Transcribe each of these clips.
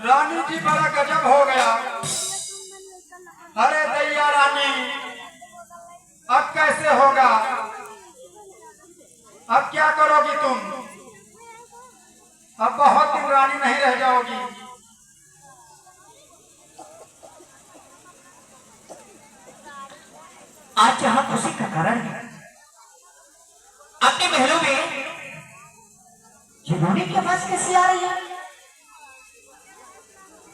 रानी जी बड़ा गजब हो गया। अरे दैया रानी, अब कैसे होगा? अब क्या करोगी तुम? अब बहुत दिन रानी नहीं रह जाओगी। आज जहां खुशी का कारण है, अपने महलों में ये रोने की आवाज कैसे आ रही है?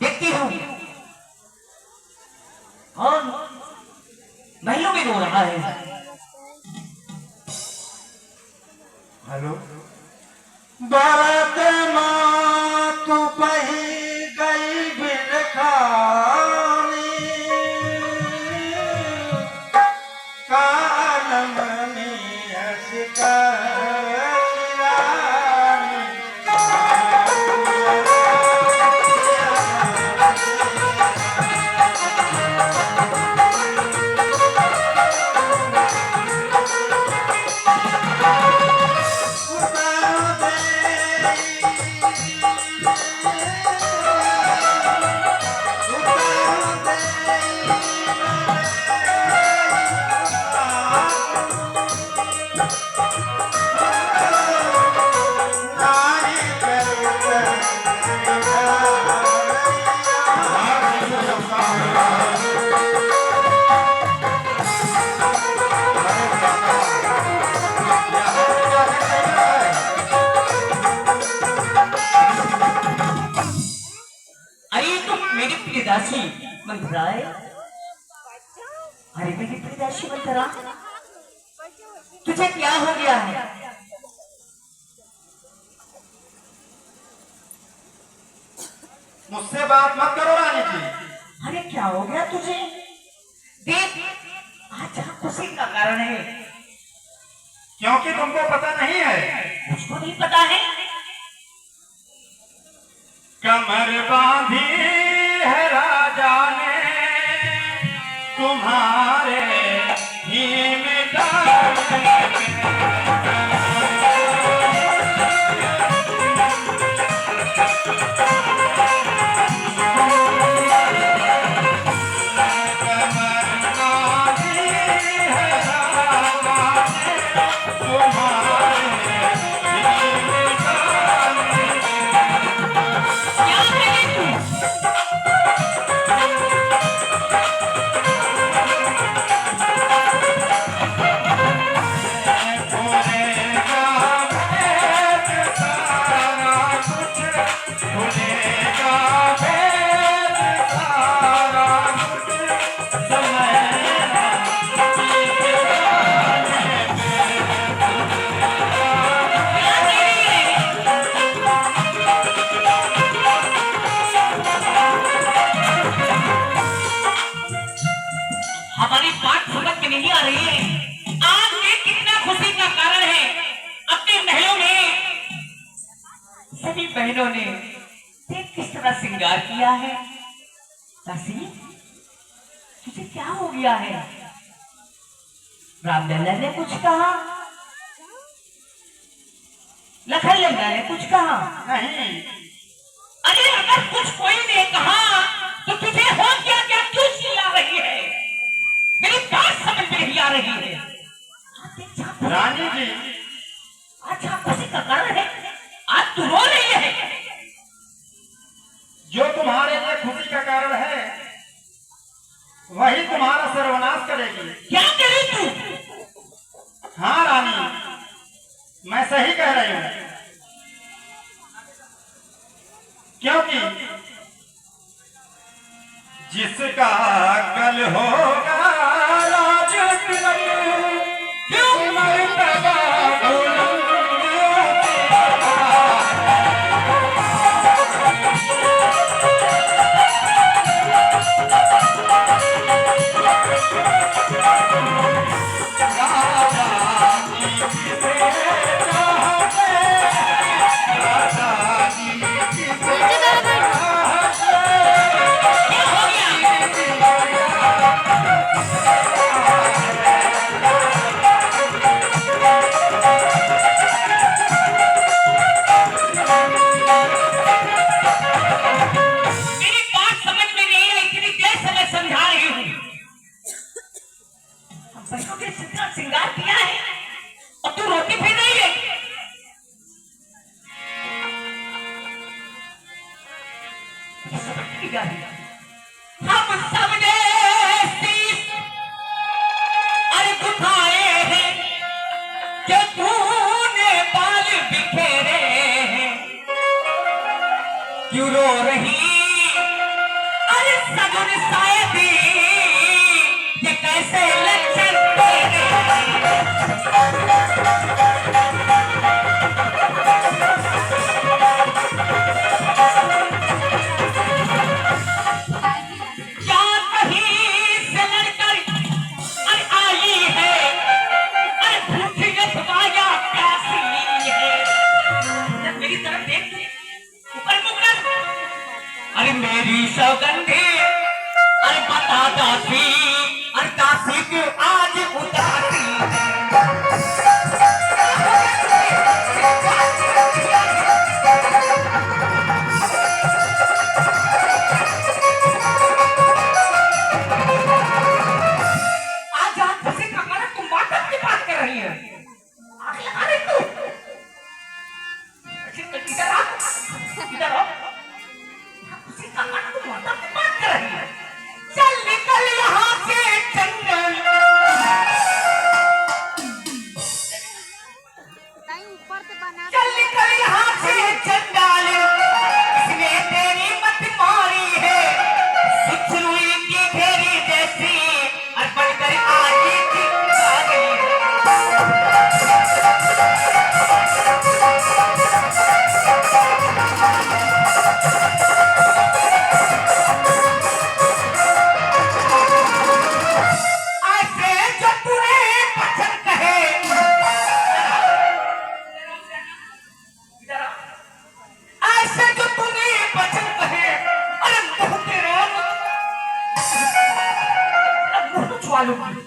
देखती हूं कौन महलों में रो रहा है। हेलो, बारात माँ तू बही गई बिलखानी, कानमनी हंसकर प्रियदासी मंथराय। अरे मेरी प्रियदासी मंथरा, तुझे क्या हो गया है? मुझसे बात मत करो रानी जी। अरे क्या हो गया तुझे? देख, आज यहाँ खुशी का कारण है। क्योंकि तुमको पता नहीं है। मुझको नहीं पता है। कमर बांधी है राजा ने तुम्हारे ही हमारी बात समझ में नहीं आ रही है। आज ये कितना खुशी का कारण है। अपने महलों में सभी बहनों ने देख किस तरह श्रृंगार किया है। दासी, तुझे क्या हो गया है? रामलला ने कुछ कहा? लखनलला ने कुछ कहा? नहीं। अरे अगर कुछ कोई ने कहा तो तुझे हो क्या? क्या क्यों चिल्ला रही है? मेरी बात समझ में नहीं आ रही है। रानी जी, अच्छा खुशी का कारण है, आज तू रो रही है। जो तुम्हारे लिए खुशी का कारण है वही तुम्हारा सर्वनाश करेगी। क्या करी तू? हाँ रानी, मैं सही कह रही हूँ। क्योंकि जिसका कल होगा दिया है। हम सबने शीश अरे झुकाए हैं कि तूने बाल बिखेरे हैं। क्यों रो रही अरे सगुन शायदी ये कैसे लक्षण तेरे। क्या कहीं से लड़कर अरे आई है अरे भूखी अथवाया प्यासी है। जब मेरी तरफ देख ऊपर मुख कर अरे मेरी सौगंधी अरे बता दासी अरे दासी क्यों आज उदासी है। आज आप किसी का कारण तुम माता की बात कर रही है। आग लगा रही तू। इधर आ इधर आओ। किसी का कारण तुम माता की बात कर रही है। चल निकल यहाँ से चंदन। चल निकल यहाँ से चंडाल। इसने तेरी मत मारी है सुचरुई की घेरी जैसी अर्पण कर आगे की आ गई है। ऐसे जो तूने वचन कहे ऐसे जो तूने वचन कहे अरे मुंह तेरा मुंह छुआ लूंगी।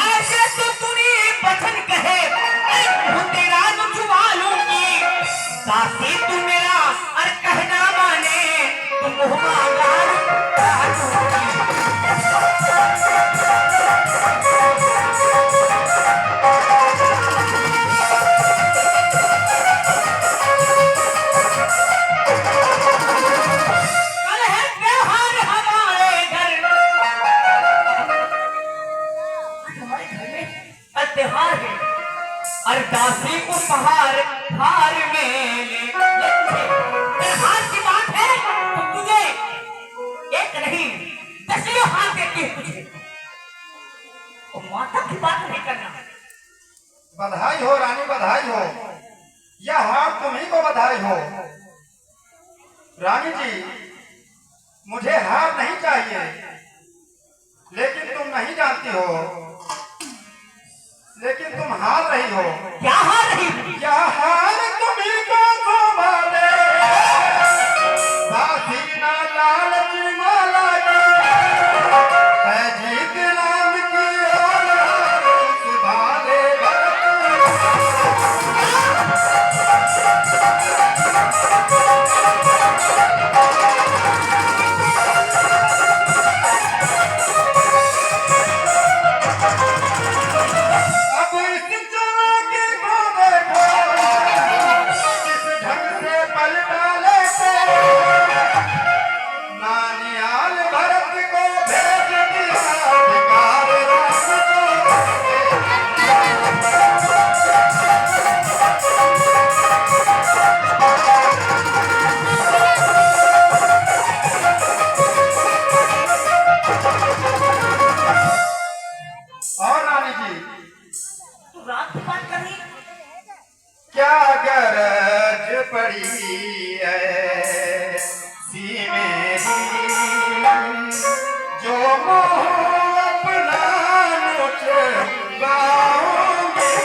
ऐसे तो तूने वचन कहे अरे मुंह तेरा छुआ लूंगी। साथी तू मेरा अरे कहना माने तो मुंह मांगा लूंगी। कल है त्योहार हमारे घर। आज हमारे घर में कल त्योहार है। अरे दासी उपहार हार मेले त्योहार की बात है तो तुझे एक नहीं दसियों हार देती है तुझे। तो माता की बात नहीं करना। बधाई हो रानी, बधाई हो। यह हार तुम्ही को बधाई हो। रानी जी, मुझे हार नहीं चाहिए, लेकिन तुम नहीं जानती हो, लेकिन तुम हार रही हो। क्या हार रही? यह हार तुम्ही को शोभा दे, साथी ना लालची माला की, है जीत राम की और सुभाले अब इस चौराहे को देखो, किस ढंग से पल डाले थे। नानियाल भरत को भेज दिया, धिकार राम को। और रानी जी, तू रात की बात कर रही है? क्या गरज पड़ी है सीने की, जो मोह अपना नोच गाऊंगी।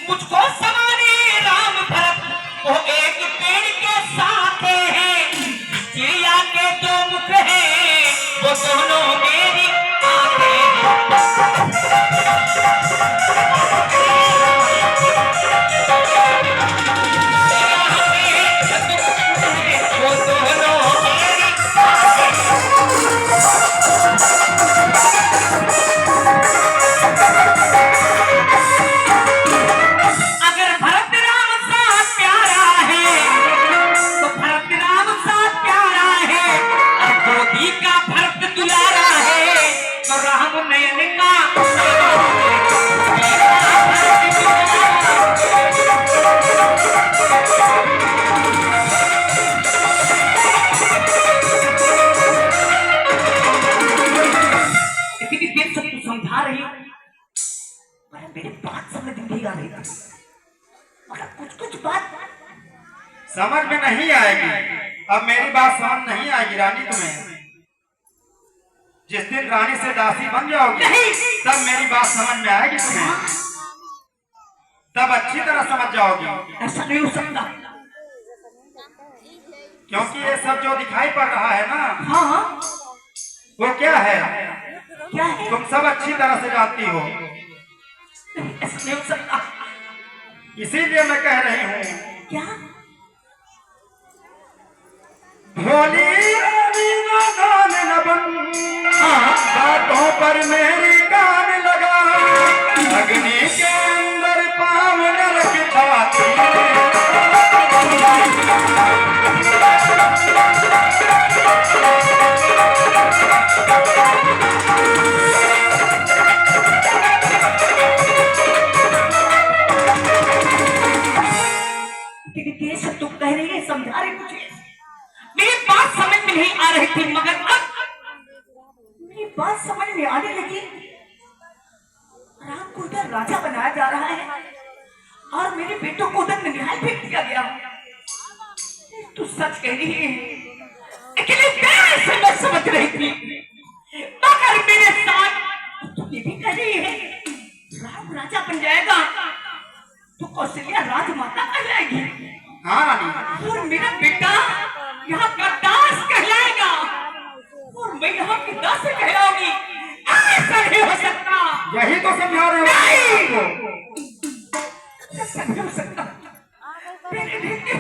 मुझको समाने राम भरत वो एक पेड़ के साथ है, चिड़िया के दो मुख है वो दोनों मेरी आंखें हैं, वो दोनों मेरी अगर भरत राम सा प्यारा है तो भरत राम सा प्यारा है, और गोदी का भरत दुलारा है तो राम नयन का इतनी देर से तू समझा रही हो, पर मेरी बात समझ नहीं आ रही थी, मगर कुछ कुछ बात समझ में नहीं आएगी। अब मेरी बात समझ नहीं आएगी रानी तुम्हें। जिस दिन रानी से दासी बन जाओगी नहीं। तब मेरी बात समझ में आएगी तुम्हें, तब अच्छी तरह समझ जाओगी। ऐसा नहीं हो सकता। क्योंकि ये सब जो दिखाई पड़ रहा है ना, हाँ वो क्या है क्या है? तुम सब अच्छी तरह से जानती हो, ऐसा नहीं हो सकता। इसीलिए मैं कह रही हूँ। क्या? भोली रानी ना कान न बन, बातों पर मेरी कान लगा, अग्नि के अंदर पाँव न रख छाती। सब तुम कह रही है, समझा रही मुझे, मेरी बात समझ में नहीं आ रही थी, मगर अब मेरी बात समझ में आने लगी। राम को उधर राजा बनाया जा रहा है और मेरे बेटों को उधर निहाल फेंक दिया गया। तू सच कह रही है, लेकिन मैं ऐसे न समझ रही थी, मगर मेरे साथ तू ये भी कह रही है राम राजा बन जाएगा तो कौशल्या राजमाता कहलाएगी। हाँ रानी। और मेरा बेटा यहाँ का दास कहलाएगा और मैं यहाँ की दास कहलाऊंगी। ऐसा नहीं हो सकता। यही तो समझा रहे हो। ऐसा नहीं हो सकता। मेरे बेटे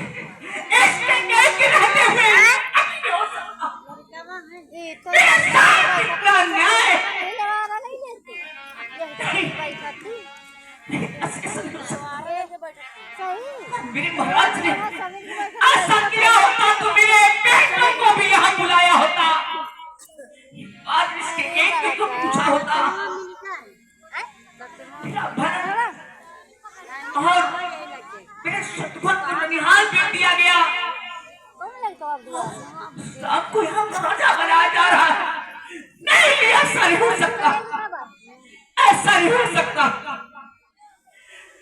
ऐसे कैसे रहते हुए नहीं हो सकता। मेरे साथ कितना न्याय ऐसा नहीं हो सकता। मेरे महाराज ने ऐसा किया होता तो मेरे बेटों को भी यहाँ बुलाया होता, आज इसके एक को पूछा होता। मेरा भरत और मेरे शत्रुघ्न को निहाल फेंक दिया गया, आपको यहाँ राजा बनाया जा रहा है। नहीं, ऐसा नहीं हो सकता, ऐसा नहीं हो सकता।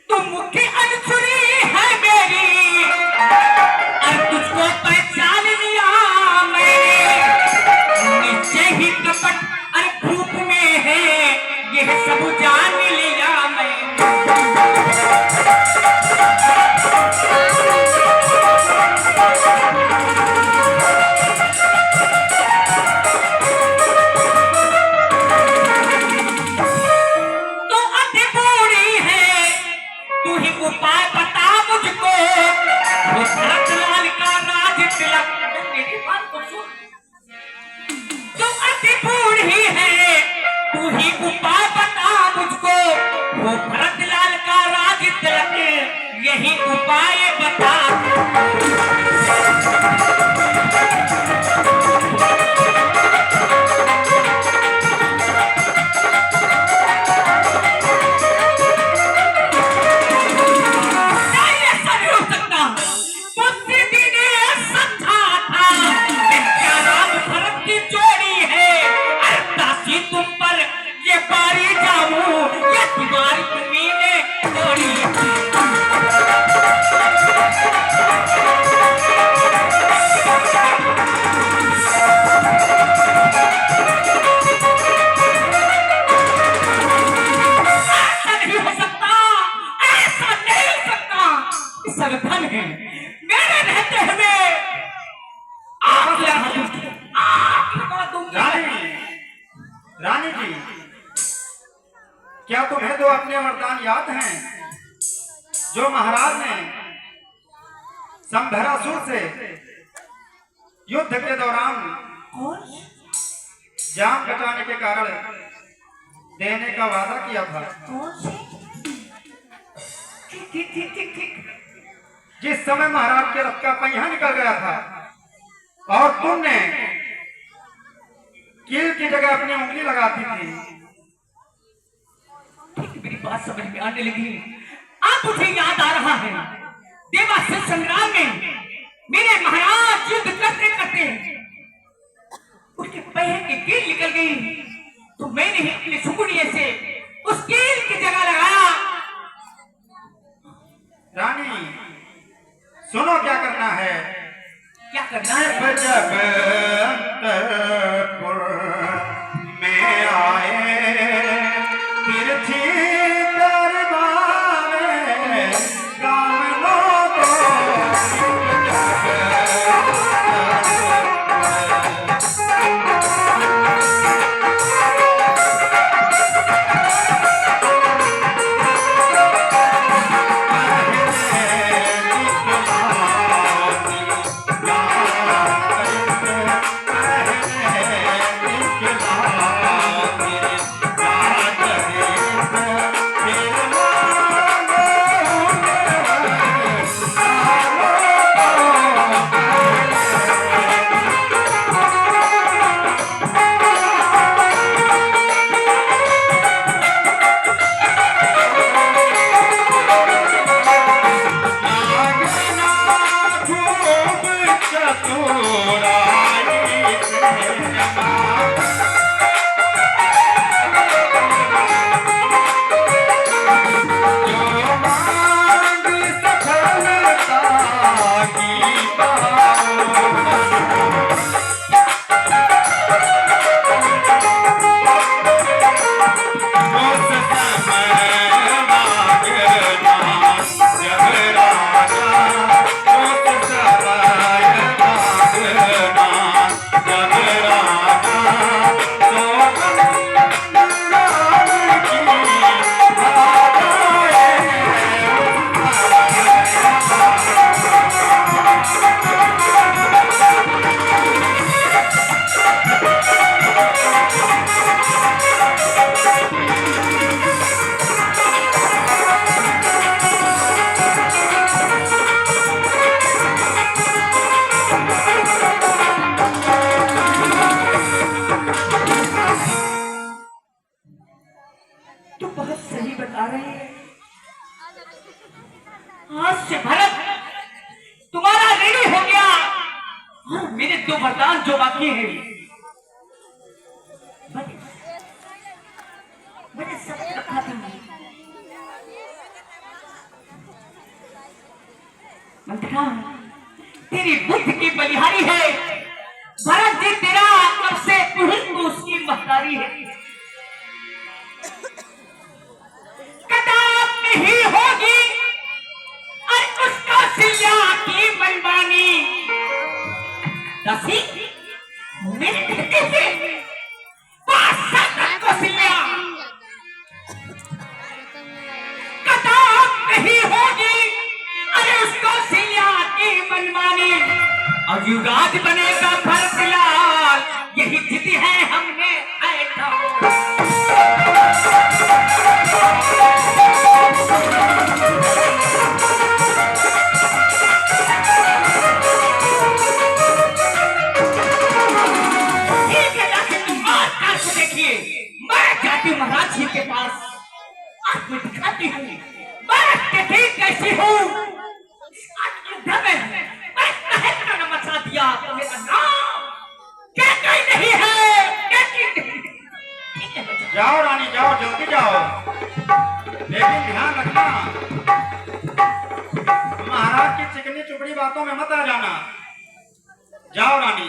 तुम मुख्य अनुचरी है मेरी और तुझको पहचान लिया मैंने, नीचे ही कपट और भूख में है यह सब जान लिया मैं। तो अति बूढ़ी है, तू ही उपाय बता मुझको, वो भरत लाल का राज तिलक। मेरी बात को सुन, तू अति बूढ़ी है, तू ही उपाय बता मुझको, वो भरत लाल का राज तिलक, यही उपाय बता। ऐसा नहीं याद हैं जो महाराज ने संभरासुर से युद्ध के दौरान जान बचाने के कारण देने का वादा किया था? ठीक। जिस समय महाराज के रथ का पहिया निकल गया था और तुमने कील की जगह अपनी उंगली लगाती थी। ठीक, मेरी बात समझ में आने लगी। अब मुझे याद आ रहा है देवासुर संग्राम में मेरे महाराज युद्ध करते करते उसके पैर की कील निकल गई, तो मैंने ही अपने सुकुड़िए से उस कील की जगह लगाया। रानी सुनो क्या करना है। क्या करना है? जब अंतपुर में आए तिरछी दरबार गामनों को आज से भरत तुम्हारा ऋणी हो गया और मेरे दो वरदान जो बाकी हैं मैंने सब रखा था। मंत्रा तेरी बुद्धि की बलिहारी है। भरत जी तेरा कब से उसकी महतारी है। कदाप नहीं होगी और उसका सिया की मनमानी। दसी मेरे बेटे से कौशल्या कदाप नहीं होगी अरे उसको सिया की मनमानी। और युवराज बनेगा भरतलाल यही जिद है हमने ऐसा। महाराज जी के पास आज मैं दिखाती हूँ मैं कैसी हूँ। मैं मचा दिया तो मेरा नाम क्या नहीं है। जाओ रानी जाओ जल्दी जाओ, लेकिन ध्यान रखना महाराज की चिकनी चुपड़ी बातों में मत आ जाना। जाओ रानी।